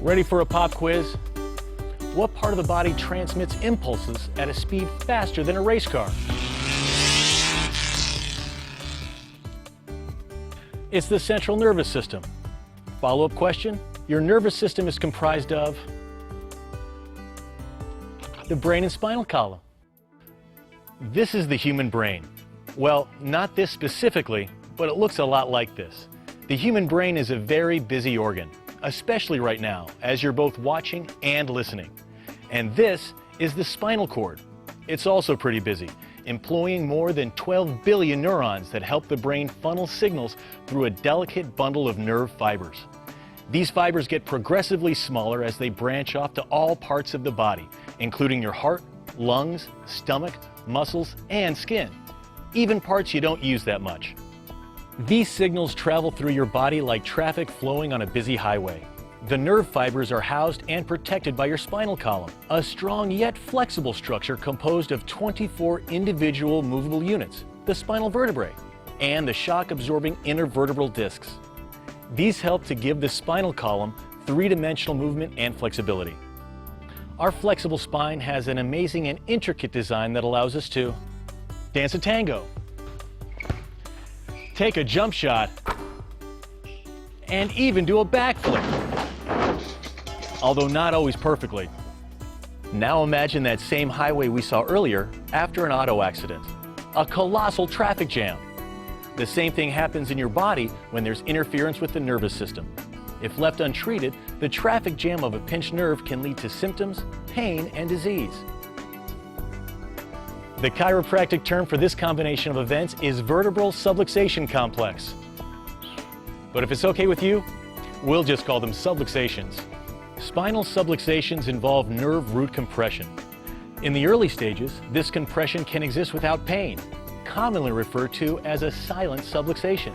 Ready for a pop quiz? What part of the body transmits impulses at a speed faster than a race car? It's the central nervous system. Follow-up question, your nervous system is comprised of the brain and spinal column. This is the human brain. Well, not this specifically, but it looks a lot like this. The human brain is a very busy organ, especially right now, as you're both watching and listening. And this is the spinal cord. It's also pretty busy, employing more than 12 billion neurons that help the brain funnel signals through a delicate bundle of nerve fibers. These fibers get progressively smaller as they branch off to all parts of the body, including your heart, lungs, stomach, muscles, and skin, even parts you don't use that much. These signals travel through your body like traffic flowing on a busy highway. The nerve fibers are housed and protected by your spinal column, a strong yet flexible structure composed of 24 individual movable units, the spinal vertebrae, and the shock-absorbing intervertebral discs. These help to give the spinal column three-dimensional movement and flexibility. Our flexible spine has an amazing and intricate design that allows us to dance a tango, take a jump shot, and even do a backflip, although not always perfectly. Now imagine that same highway we saw earlier after an auto accident, a colossal traffic jam. The same thing happens in your body when there's interference with the nervous system. If left untreated, the traffic jam of a pinched nerve can lead to symptoms, pain, and disease. The chiropractic term for this combination of events is vertebral subluxation complex. But if it's okay with you, we'll just call them subluxations. Spinal subluxations involve nerve root compression. In the early stages, this compression can exist without pain, commonly referred to as a silent subluxation.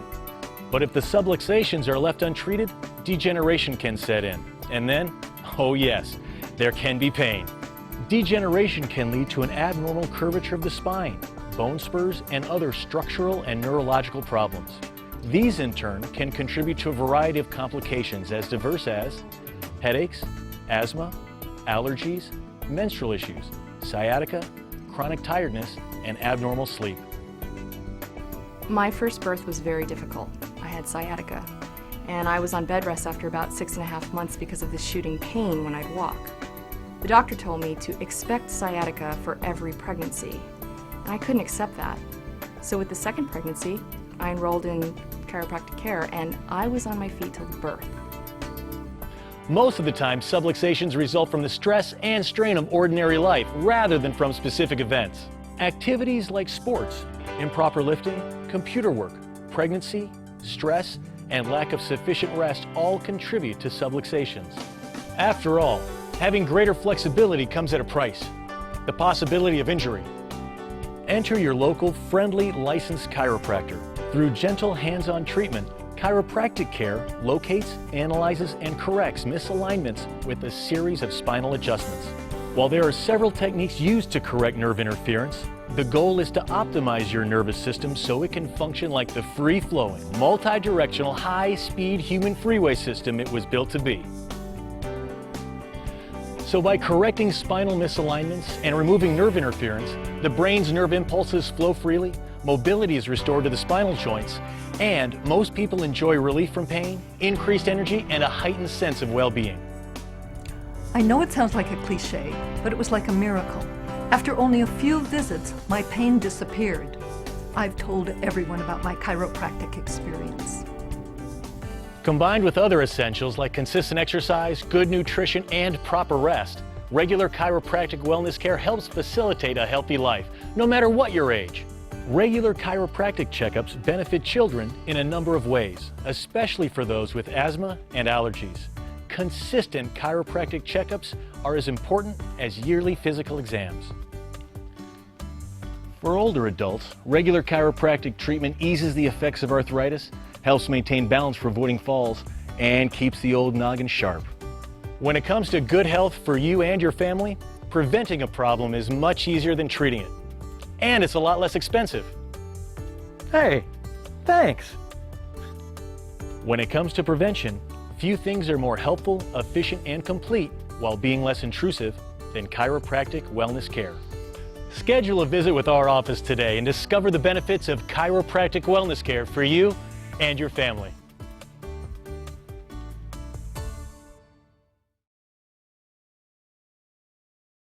But if the subluxations are left untreated, degeneration can set in. And then, oh yes, there can be pain. Degeneration can lead to an abnormal curvature of the spine, bone spurs, and other structural and neurological problems. These, in turn, can contribute to a variety of complications as diverse as headaches, asthma, allergies, menstrual issues, sciatica, chronic tiredness, and abnormal sleep. My first birth was very difficult. I had sciatica, and I was on bed rest after about 6.5 months because of the shooting pain when I'd walk. The doctor told me to expect sciatica for every pregnancy, and I couldn't accept that. So with the second pregnancy, I enrolled in chiropractic care, and I was on my feet till birth. Most of the time, subluxations result from the stress and strain of ordinary life rather than from specific events. Activities like sports, improper lifting, computer work, pregnancy, stress, and lack of sufficient rest all contribute to subluxations. After all, having greater flexibility comes at a price, the possibility of injury. Enter your local, friendly, licensed chiropractor. Through gentle hands-on treatment, chiropractic care locates, analyzes, and corrects misalignments with a series of spinal adjustments. While there are several techniques used to correct nerve interference, the goal is to optimize your nervous system so it can function like the free-flowing, multi-directional, high-speed human freeway system it was built to be. So by correcting spinal misalignments and removing nerve interference, the brain's nerve impulses flow freely, mobility is restored to the spinal joints, and most people enjoy relief from pain, increased energy, and a heightened sense of well-being. I know it sounds like a cliche, but it was like a miracle. After only a few visits, my pain disappeared. I've told everyone about my chiropractic experience. Combined with other essentials like consistent exercise, good nutrition, and proper rest, regular chiropractic wellness care helps facilitate a healthy life, no matter what your age. Regular chiropractic checkups benefit children in a number of ways, especially for those with asthma and allergies. Consistent chiropractic checkups are as important as yearly physical exams. For older adults, regular chiropractic treatment eases the effects of arthritis, helps maintain balance for avoiding falls, and keeps the old noggin sharp. When it comes to good health for you and your family, preventing a problem is much easier than treating it. And it's a lot less expensive. Hey, thanks. When it comes to prevention, Few things are more helpful, efficient, and complete while being less intrusive than chiropractic wellness care. Schedule a visit with our office today and discover the benefits of chiropractic wellness care for you and your family.